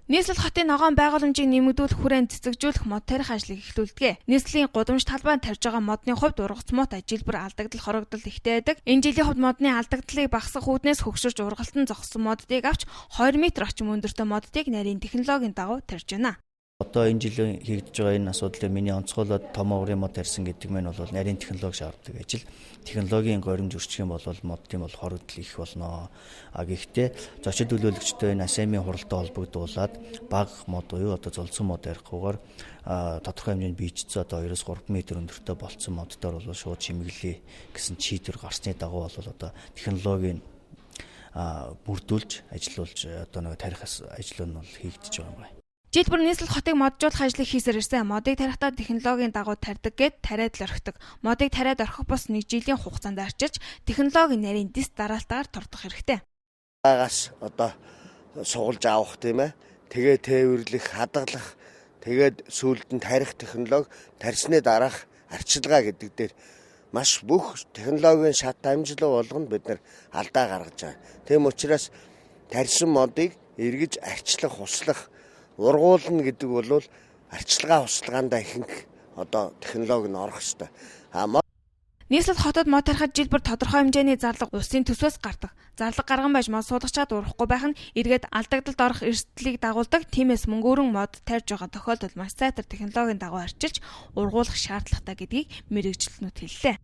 Нийслэл хотын ногоон байгууламжийг нэмэгдүүлэх хүрээнд цэцэгжүүлэх мод тарих ажлыг эхлүүлдэг. Нийслэлийн гудамж талбайд тарьж байгаа модны хувьд ургац мод ажилбар алдагдал хорогдол ихтэй байдаг. Энэ жилийн хувьд модны алдагдлыг багасгах үүднээс хөгшөрж ургалтан зогссон моддыг авч 2 м орчим өндөртэй моддыг нарийн технологийн дагуу тарьж байна. Одоо энэ жилийн хийгдэж байгаа энэ асуудлыг миний онцгойлоод том оврын мод тарьсан гэдэг нь бол нарийн технологи шаарддаг ажил. Технологийн горимж өрчих юм бол модын бол хорогдол их болно. Гэхдээ зочид төлөөлөгчтэй энэ АСЕМ-ийн хуралтай холбогдуулаад бага мод буюу одоо золцсон мод арихгүйгээр тодорхой хэмжээнд биечсэн одоо 2-3 м өндөртэй болцсон моддоор бол шууд чимэглэе гэсэн чийдвэр гарсны дагуу бол одоо технологийн бүрдүүлж ажилуулж одоо нэг тарих ажил нь бол хийгдэж байгаа юм байна. Жишээлбэл нийслэл хотыг моджуулах ажлыг хийсээр ирсэн. Модыг тарихдаа технологийн дагуу тарьдаг гэд тариад л орхидог. Модыг тариад орхих бус 1 жилийн хугацаанд арчиж технологийн нарийн дис дараалтаагаар тордох хэрэгтэй. Агаас одоо суулж авах тийм ээ. Тэгээ тээвэрлэх, хадгалах, тэгээд сүүлд нь тарих технологи, тарьсны дараах арчилгаа гэдэг дээр маш бүх технологийн шат амжилт болгоно бид нар алдаа гаргаж байгаа. Тийм учраас тарьсан модыг эргэж арчлах, хуслах ургуулна гэдэг бол арчилгаа хусалгаандаа ихэнх одоо технологи нь орох ёстой. Нийслэл хотод мод тарихад жилбэр тодорхой хэмжээний зарлага улсын төсвөөс гардаг. Зарлага гарган байж мод суудагчаад урахгүй байх нь эргээд алдагдалд орох эрсдлийг дагуулдаг. Тиймээс мөнгөөрөн мод тарьж байгаа тохиолдолд маш сайтар технологийн дагуу арчилж ургуулах шаардлагатай гэдгийг мэргэжилтнүүд хэллээ.